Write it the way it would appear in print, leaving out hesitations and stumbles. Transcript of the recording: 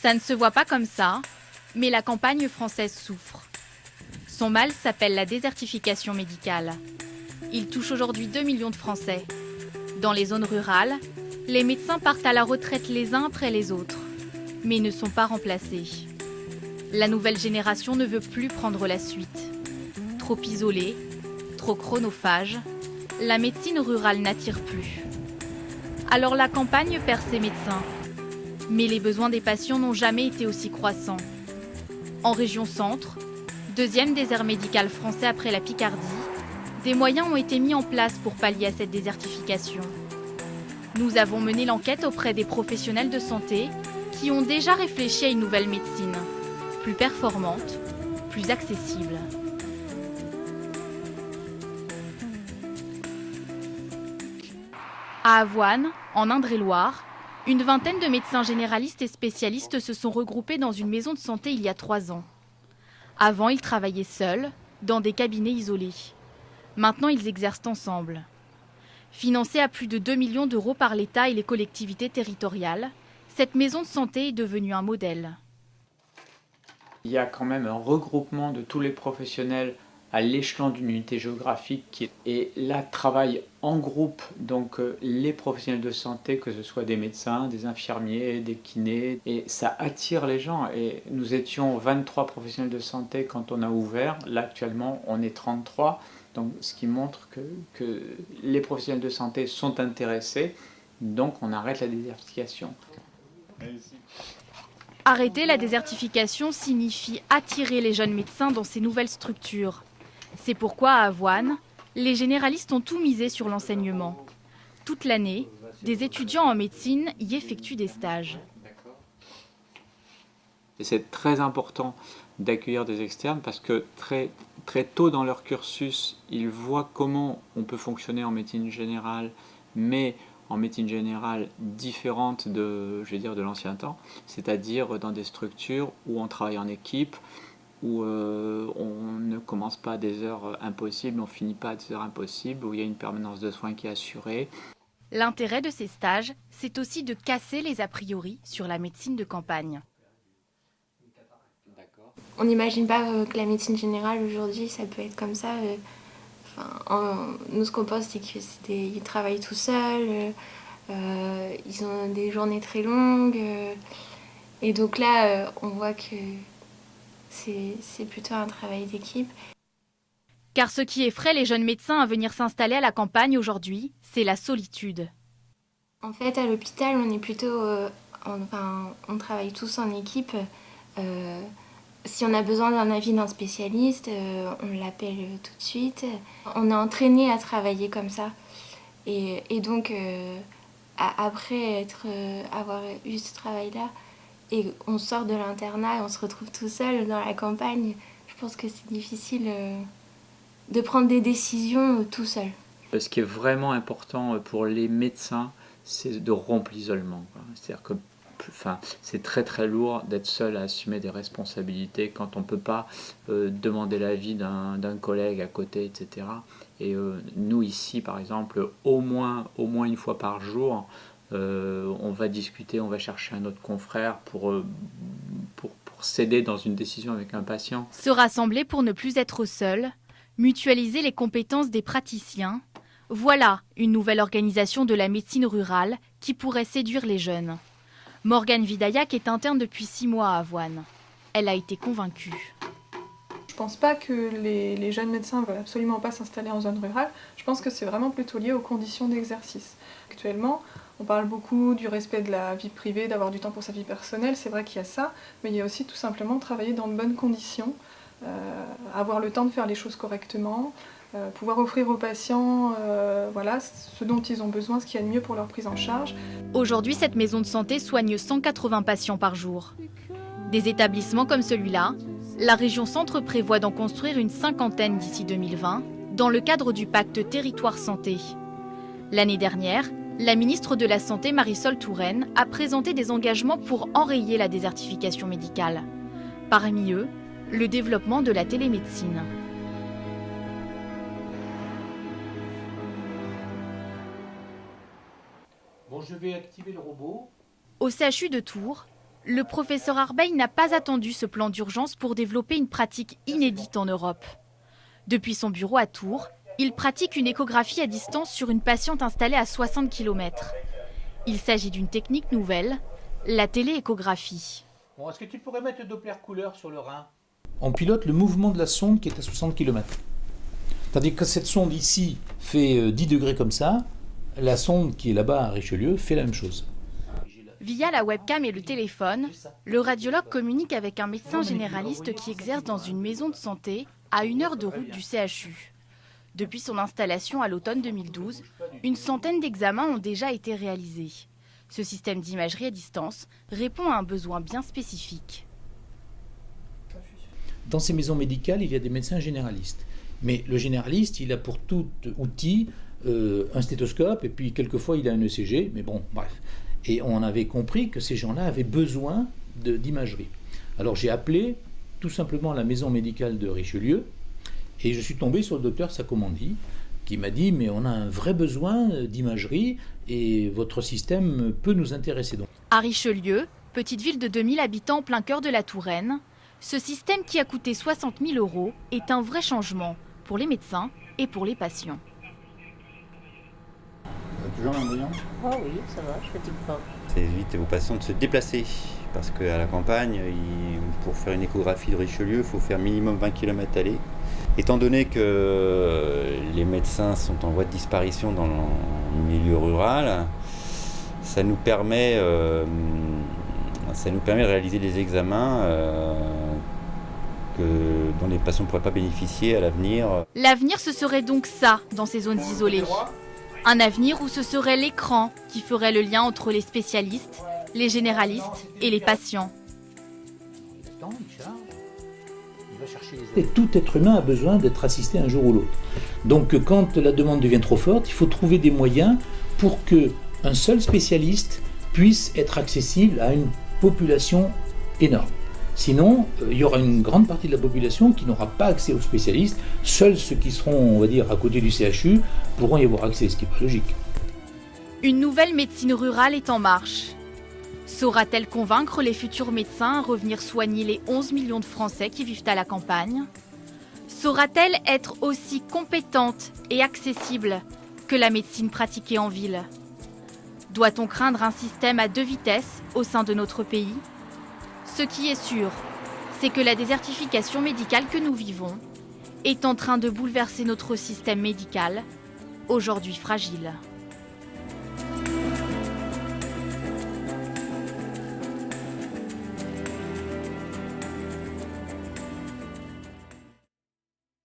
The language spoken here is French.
Ça ne se voit pas comme ça, mais la campagne française souffre. Son mal s'appelle la désertification médicale. Il touche aujourd'hui 2 millions de Français. Dans les zones rurales, les médecins partent à la retraite les uns après les autres, mais ne sont pas remplacés. La nouvelle génération ne veut plus prendre la suite. Trop isolée, trop chronophage, la médecine rurale n'attire plus. Alors la campagne perd ses médecins. Mais les besoins des patients n'ont jamais été aussi croissants. En région centre, deuxième désert médical français après la Picardie, des moyens ont été mis en place pour pallier à cette désertification. Nous avons mené l'enquête auprès des professionnels de santé qui ont déjà réfléchi à une nouvelle médecine, plus performante, plus accessible. À Avoine, en Indre-et-Loire, une vingtaine de médecins généralistes et spécialistes se sont regroupés dans une maison de santé il y a 3 ans. Avant, ils travaillaient seuls, dans des cabinets isolés. Maintenant, ils exercent ensemble. Financée à plus de 2 millions d'euros par l'État et les collectivités territoriales, cette maison de santé est devenue un modèle. Il y a quand même un regroupement de tous les professionnels à l'échelon d'une unité géographique et là travaillent en groupe donc les professionnels de santé, que ce soit des médecins, des infirmiers, des kinés, et ça attire les gens. Et nous étions 23 professionnels de santé quand on a ouvert, là actuellement on est 33, donc ce qui montre que les professionnels de santé sont intéressés, donc on arrête la désertification. Arrêter la désertification signifie attirer les jeunes médecins dans ces nouvelles structures. C'est pourquoi à Avoine, les généralistes ont tout misé sur l'enseignement. Toute l'année, des étudiants en médecine y effectuent des stages. Et c'est très important d'accueillir des externes parce que très tôt dans leur cursus, ils voient comment on peut fonctionner en médecine générale, mais en médecine générale différente de l'ancien temps, c'est-à-dire dans des structures où on travaille en équipe, où on ne commence pas à des heures impossibles, on ne finit pas à des heures impossibles, où il y a une permanence de soins qui est assurée. L'intérêt de ces stages, c'est aussi de casser les a priori sur la médecine de campagne. On n'imagine pas que la médecine générale aujourd'hui, ça peut être comme ça. Nous, ce qu'on pense, c'est qu'ils travaillent tout seuls, ils ont des journées très longues. Et donc là, on voit que c'est plutôt un travail d'équipe. Car ce qui effraie les jeunes médecins à venir s'installer à la campagne aujourd'hui, c'est la solitude. En fait, à l'hôpital, on est plutôt... on travaille tous en équipe. Si on a besoin d'un avis d'un spécialiste, on l'appelle tout de suite. On est entraîné à travailler comme ça. Et donc, après avoir eu ce travail-là, et on sort de l'internat et on se retrouve tout seul dans la campagne, je pense que c'est difficile de prendre des décisions tout seul. Ce qui est vraiment important pour les médecins, c'est de rompre l'isolement. C'est-à-dire que c'est très très lourd d'être seul à assumer des responsabilités quand on ne peut pas demander l'avis d'un collègue à côté, etc. Et nous ici, par exemple, au moins une fois par jour, on va discuter, on va chercher un autre confrère pour s'aider dans une décision avec un patient. Se rassembler pour ne plus être seul, mutualiser les compétences des praticiens, voilà une nouvelle organisation de la médecine rurale qui pourrait séduire les jeunes. Morgane Vidaillac est interne depuis 6 mois à Avoine. Elle a été convaincue. Je ne pense pas que les jeunes médecins ne veulent absolument pas s'installer en zone rurale. Je pense que c'est vraiment plutôt lié aux conditions d'exercice. Actuellement, on parle beaucoup du respect de la vie privée, d'avoir du temps pour sa vie personnelle. C'est vrai qu'il y a ça, mais il y a aussi tout simplement travailler dans de bonnes conditions, avoir le temps de faire les choses correctement, pouvoir offrir aux patients ce dont ils ont besoin, ce qu'il y a de mieux pour leur prise en charge. Aujourd'hui, cette maison de santé soigne 180 patients par jour. Des établissements comme celui-là, la région Centre prévoit d'en construire une 50aine d'ici 2020, dans le cadre du pacte Territoire Santé. L'année dernière, la ministre de la Santé, Marisol Touraine, a présenté des engagements pour enrayer la désertification médicale. Parmi eux, le développement de la télémédecine. Bon, je vais activer le robot. Au CHU de Tours, Le professeur Arbeil n'a pas attendu ce plan d'urgence pour développer une pratique inédite en Europe. Depuis son bureau à Tours, il pratique une échographie à distance sur une patiente installée à 60 km. Il s'agit d'une technique nouvelle, la télééchographie. Bon, est-ce que tu pourrais mettre le Doppler couleur sur le rein ? On pilote le mouvement de la sonde qui est à 60 km. Tandis que cette sonde ici fait 10 degrés comme ça, la sonde qui est là-bas à Richelieu fait la même chose. Via la webcam et le téléphone, le radiologue communique avec un médecin généraliste qui exerce dans une maison de santé à 1 heure de route du CHU. Depuis son installation à l'automne 2012, une centaine d'examens ont déjà été réalisés. Ce système d'imagerie à distance répond à un besoin bien spécifique. Dans ces maisons médicales, il y a des médecins généralistes. Mais le généraliste, il a pour tout outil un stéthoscope et puis quelquefois il a un ECG, mais bon, bref. Et on avait compris que ces gens-là avaient besoin d'imagerie. Alors j'ai appelé tout simplement la maison médicale de Richelieu et je suis tombé sur le docteur Sacomandi qui m'a dit « mais on a un vrai besoin d'imagerie et votre système peut nous intéresser ». À Richelieu, petite ville de 2000 habitants en plein cœur de la Touraine, ce système qui a coûté 60 000 € est un vrai changement pour les médecins et pour les patients. Toujours un bouillon ? Oh oui, ça va, je fatigue pas. Ça évite aux patients de se déplacer, parce qu'à la campagne, pour faire une échographie de Richelieu, il faut faire minimum 20 km aller. Étant donné que les médecins sont en voie de disparition dans le milieu rural, ça nous permet de réaliser des examens dont les patients ne pourraient pas bénéficier à l'avenir. L'avenir, ce serait donc ça, dans ces zones isolées. Un avenir où ce serait l'écran qui ferait le lien entre les spécialistes, les généralistes et les patients. Et tout être humain a besoin d'être assisté un jour ou l'autre. Donc quand la demande devient trop forte, il faut trouver des moyens pour qu'un seul spécialiste puisse être accessible à une population énorme. Sinon, il y aura une grande partie de la population qui n'aura pas accès aux spécialistes. Seuls ceux qui seront, on va dire, à côté du CHU pourront y avoir accès, ce qui n'est pas logique. Une nouvelle médecine rurale est en marche. Saura-t-elle convaincre les futurs médecins à revenir soigner les 11 millions de Français qui vivent à la campagne ? Saura-t-elle être aussi compétente et accessible que la médecine pratiquée en ville ? Doit-on craindre un système à 2 vitesses au sein de notre pays ? Ce qui est sûr, c'est que la désertification médicale que nous vivons est en train de bouleverser notre système médical, aujourd'hui fragile.